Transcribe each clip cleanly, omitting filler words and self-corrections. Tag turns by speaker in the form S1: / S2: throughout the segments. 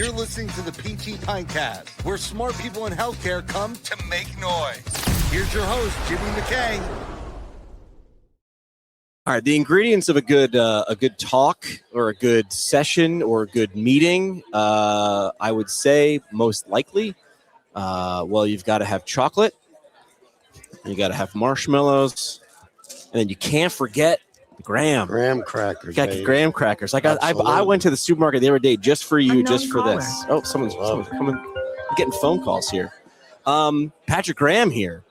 S1: You're listening to the PT Pinecast, where smart people in healthcare come to make noise. Here's your host, Jimmy McKay.
S2: All right, the ingredients of a good talk or a good session or a good meeting, I would say most likely, you've got to have chocolate, you got to have marshmallows, and then you can't forget graham
S3: crackers.
S2: You got the graham crackers. I went to the supermarket the other day just for you, just for this. Oh, someone's coming. I'm getting phone calls here. Patrick Graham here.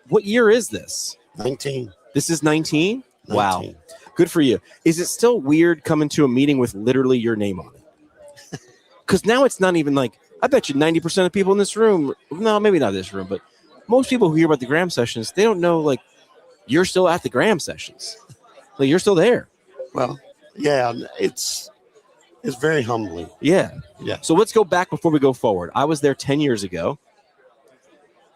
S2: What year is this?
S3: 19.
S2: This is 19? Wow. Good for you. Is it still weird coming to a meeting with literally your name on it? Because now it's not even like, I bet you 90% of people in this room, no, maybe not this room, but most people who hear about the Graham sessions, they don't know, like, you're still at the Graham sessions. Like, you're still there.
S3: Well, yeah, it's very humbling.
S2: Yeah.
S3: Yeah.
S2: So let's go back before we go forward. I was there 10 years ago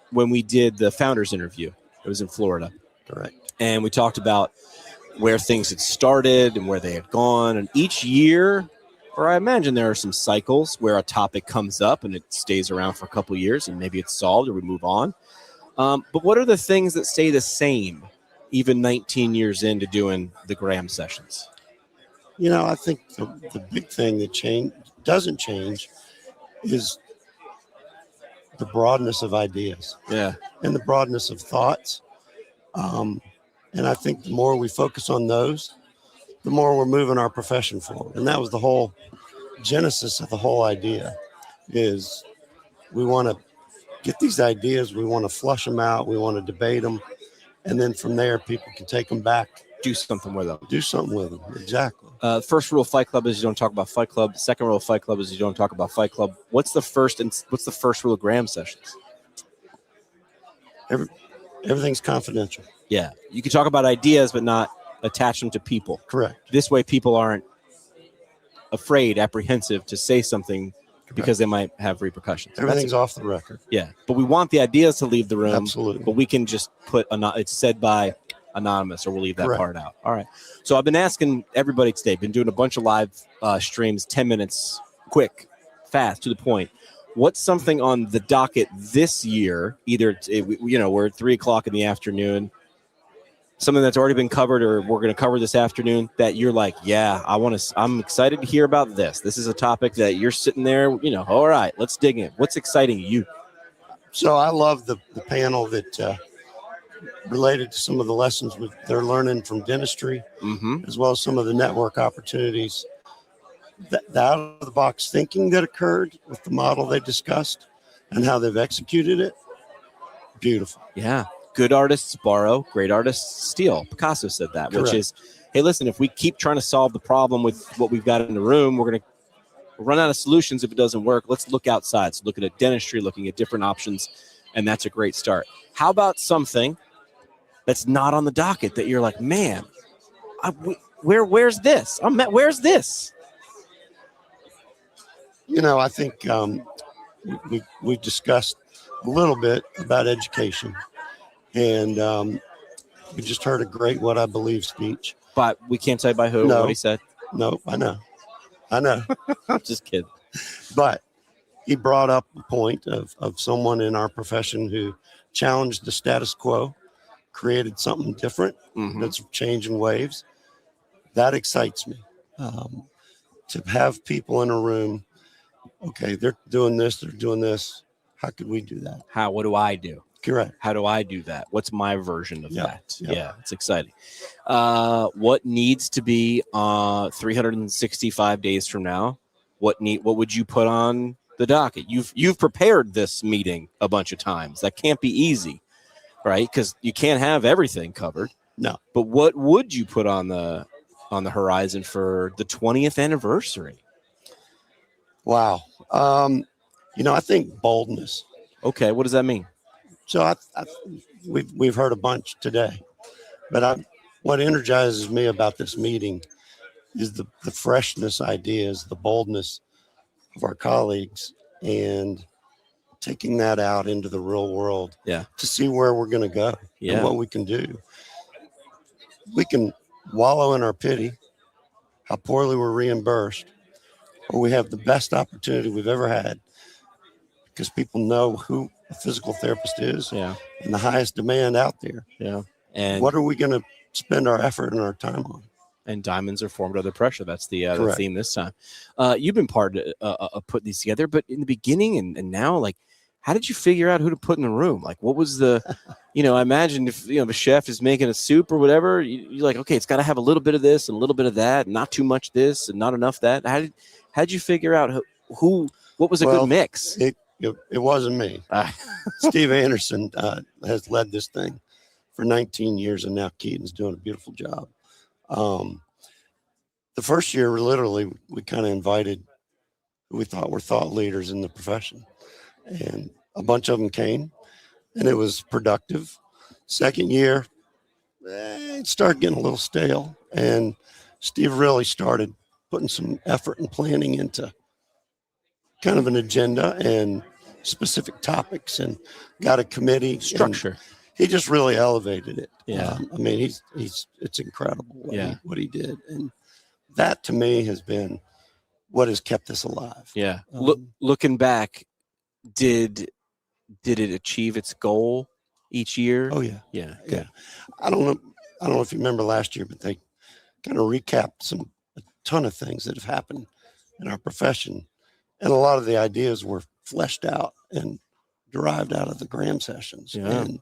S2: when we did the founders interview. It was in Florida.
S3: Correct.
S2: And we talked about where things had started and where they had gone. And each year, or I imagine there are some cycles where a topic comes up and it stays around for a couple of years and maybe it's solved or we move on. But what are the things that stay the same even 19 years into doing the Graham sessions?
S3: You know, I think the big thing that doesn't change is the broadness of ideas.
S2: Yeah.
S3: And the broadness of thoughts. And I think the more we focus on those, the more we're moving our profession forward. And that was the whole genesis of the whole idea, is we want to get these ideas, we want to flush them out, we want to debate them, and then from there, people can take them back.
S2: Do something with them.
S3: Exactly.
S2: First rule of Fight Club is you don't talk about Fight Club. Second rule of Fight Club is you don't talk about Fight Club. What's the first rule of Graham sessions?
S3: Everything's confidential.
S2: Yeah. You can talk about ideas, but not attach them to people.
S3: Correct.
S2: This way, people aren't afraid, apprehensive to say something. Correct. Because they might have repercussions.
S3: Everything's off the record.
S2: Yeah. But we want the ideas to leave the room.
S3: Absolutely.
S2: But we can just put, it's said by anonymous, or we'll leave that
S3: Correct.
S2: part out. All right. So I've been asking everybody today, been doing a bunch of live streams, 10 minutes, quick, fast, to the point. What's something on the docket this year, either, we're at 3:00 in the afternoon, something that's already been covered or we're going to cover this afternoon that you're like, yeah, I'm excited to hear about this. This is a topic that you're sitting there, all right, let's dig in. What's exciting you?
S3: So I love the panel that related to some of the lessons they're learning from dentistry, as well as some of the network opportunities. The out-of-the-box thinking that occurred with the model they discussed and how they've executed it, beautiful.
S2: Yeah. Good artists borrow, great artists steal. Picasso said that. Correct. Which is, hey, listen, if we keep trying to solve the problem with what we've got in the room, we're going to run out of solutions if it doesn't work. Let's look outside. So looking at dentistry, looking at different options, and that's a great start. How about something that's not on the docket that you're like, man, where's this? Where's this?
S3: I think we've discussed a little bit about education. And we just heard a great What I Believe speech.
S2: But we can't say by who, what he said.
S3: No, I know.
S2: I'm just kidding.
S3: But he brought up the point of someone in our profession who challenged the status quo, created something different that's changing waves. That excites me. To have people in a room, okay, they're doing this, How could we do that?
S2: What do I do?
S3: Correct.
S2: How do I do that? What's my version of that?
S3: Yep.
S2: Yeah, it's exciting. What needs to be 365 days from now? What would you put on the docket? You've prepared this meeting a bunch of times. That can't be easy, right? Because you can't have everything covered.
S3: No.
S2: But what would you put on the horizon for the 20th anniversary?
S3: Wow. I think boldness.
S2: Okay, what does that mean?
S3: So we've heard a bunch today, but what energizes me about this meeting is the freshness ideas, the boldness of our colleagues, and taking that out into the real world to see where we're going to go and what we can do. We can wallow in our pity, how poorly we're reimbursed, where we have the best opportunity we've ever had because people know who a physical therapist is
S2: Yeah.
S3: and the highest demand out there.
S2: Yeah. And
S3: what are we going to spend our effort and our time on?
S2: And diamonds are formed under pressure. That's the theme this time. You've been part of putting these together, but in the beginning and now, like, how did you figure out who to put in the room? Like, what was the, I imagine if, the chef is making a soup or whatever, you're like, okay, it's got to have a little bit of this and a little bit of that, not too much this and not enough that. How'd you figure out what was a good mix?
S3: It wasn't me. Steve Anderson has led this thing for 19 years, and now Keaton's doing a beautiful job. The first year, literally, we kind of invited who we thought were thought leaders in the profession, and a bunch of them came, and it was productive. Second year, it started getting a little stale, and Steve really started putting some effort and planning into kind of an agenda and specific topics, and got a committee
S2: structure.
S3: He just really elevated it.
S2: Yeah.
S3: I mean, it's incredible what he did. And that to me has been what has kept us alive.
S2: Yeah. Looking back, did it achieve its goal each year?
S3: Oh yeah.
S2: Yeah.
S3: Good. Yeah. I don't know if you remember last year, but they kind of recapped a ton of things that have happened in our profession. And a lot of the ideas were fleshed out and derived out of the Graham sessions.
S2: Yeah.
S3: And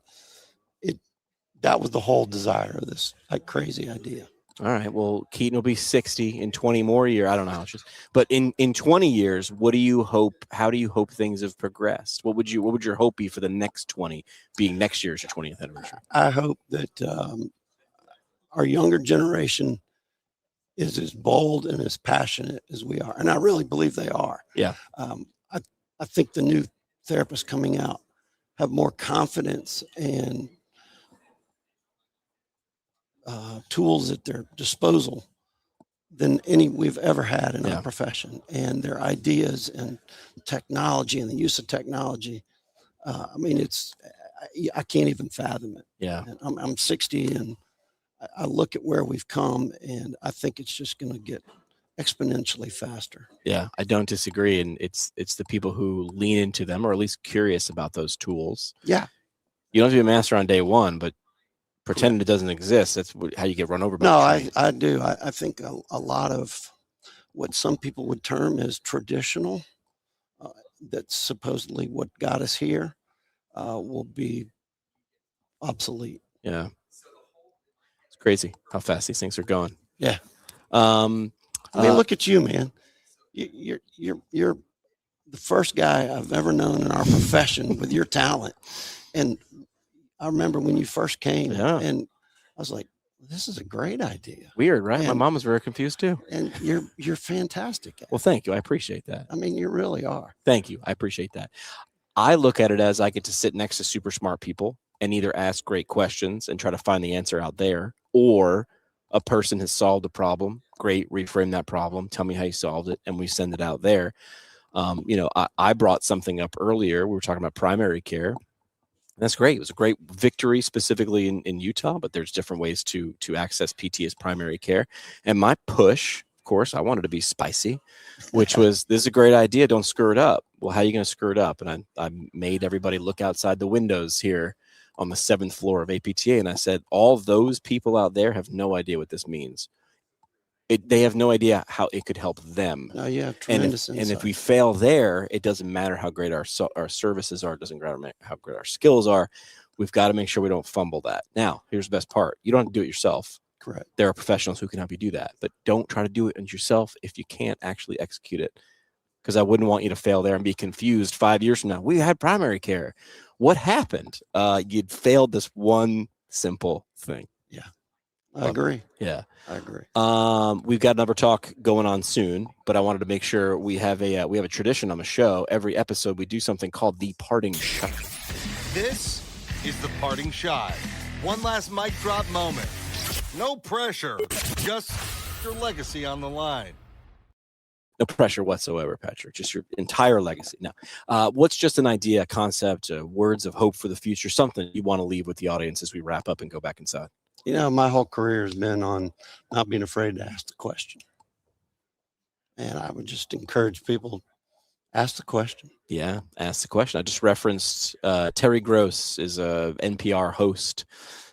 S3: that was the whole desire of this crazy idea.
S2: All right. Well, Keaton will be 60 in 20 more years. I don't know how it's just, but in 20 years, what do you hope? How do you hope things have progressed? What would your hope be for the next 20, being next year's your 20th anniversary?
S3: I hope that our younger generation is as bold and as passionate as we are. And I really believe they are.
S2: Yeah.
S3: I think the new therapists coming out have more confidence and tools at their disposal than any we've ever had in our profession, and their ideas and technology and the use of technology. I mean, I can't even fathom it.
S2: Yeah.
S3: And I'm 60 and I look at where we've come, and I think it's just going to get exponentially faster.
S2: Yeah, I don't disagree. And it's the people who lean into them, or at least curious about those tools.
S3: Yeah.
S2: You don't have to be a master on day one, but pretending it doesn't exist, that's how you get run over by
S3: I do. I think a lot of what some people would term as traditional, that's supposedly what got us here, will be obsolete.
S2: Yeah. It's crazy how fast these things are going.
S3: Yeah. I mean, look at you, man. You're the first guy I've ever known in our profession with your talent. And I remember when you first came, and I was like, this is a great idea.
S2: Weird, right? My mom was very confused too.
S3: And you're fantastic at it.
S2: Well, thank you. I appreciate that.
S3: I mean, you really are.
S2: Thank you. I appreciate that. I look at it as I get to sit next to super smart people and either ask great questions and try to find the answer out there, or a person has solved a problem. Great, reframe that problem. Tell me how you solved it, and we send it out there. I brought something up earlier. We were talking about primary care. That's great. It was a great victory specifically in Utah, but there's different ways to access PT as primary care. And my push, of course, I wanted to be spicy, which was, this is a great idea. Don't screw it up. Well, how are you going to screw it up? And I made everybody look outside the windows here on the 7th floor of APTA. And I said, all those people out there have no idea what this means. They have no idea how it could help them.
S3: Oh, yeah, tremendous
S2: and if we fail there, it doesn't matter how great our services are. It doesn't matter how great our skills are. We've got to make sure we don't fumble that. Now, here's the best part. You don't have to do it yourself.
S3: Correct.
S2: There are professionals who can help you do that. But don't try to do it yourself if you can't actually execute it. Because I wouldn't want you to fail there and be confused 5 years from now. We had primary care. What happened? You'd failed this one simple thing.
S3: Yeah. I agree.
S2: Yeah,
S3: I agree.
S2: We've got another talk going on soon, but I wanted to make sure we have a tradition on the show. Every episode, we do something called the parting shot.
S1: This is the parting shot. One last mic drop moment. No pressure, just your legacy on the line.
S2: No pressure whatsoever, Patrick. Just your entire legacy. Now, what's just an idea, concept, words of hope for the future, something you want to leave with the audience as we wrap up and go back inside?
S3: My whole career has been on not being afraid to ask the question. And I would just encourage people, ask the question.
S2: Yeah, ask the question. I just referenced Terry Gross is a NPR host,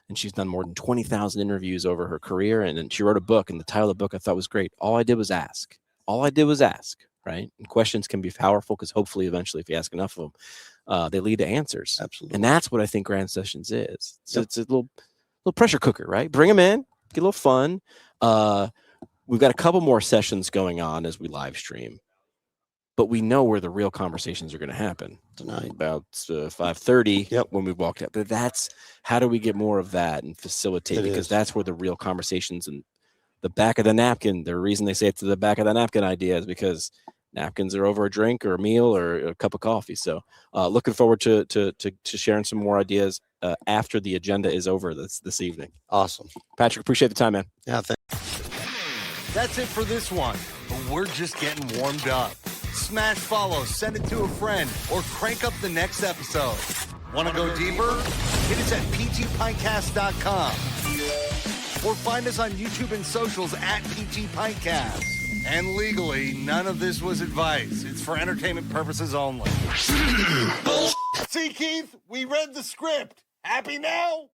S2: and she's done more than 20,000 interviews over her career. And then she wrote a book, and the title of the book I thought was great. All I did was ask. All I did was ask, right? And questions can be powerful because hopefully, eventually, if you ask enough of them, they lead to answers.
S3: Absolutely.
S2: And that's what I think Grand Sessions is. So it's a little pressure cooker, right? Bring them in, get a little fun. We've got a couple more sessions going on as we live stream. But we know where the real conversations are going to happen
S3: Tonight.
S2: About 5:30
S3: Yep.
S2: when we walked up. But that's how do we get more of that and facilitate
S3: It
S2: because
S3: is.
S2: that's where the real conversations and the back of the napkin. The reason they say it's the back of the napkin idea is because napkins are over a drink or a meal or a cup of coffee. So looking forward to sharing some more ideas after the agenda is over this evening.
S3: Awesome.
S2: Patrick, appreciate the time, man.
S3: Yeah,
S1: That's it for this one, but we're just getting warmed up. Smash follow, send it to a friend, or crank up the next episode. Want to go deeper? Hit us at ptpintcast.com. Or find us on YouTube and socials at ptpintcast. And legally, none of this was advice. It's for entertainment purposes only. See, Keith, we read the script. Happy now?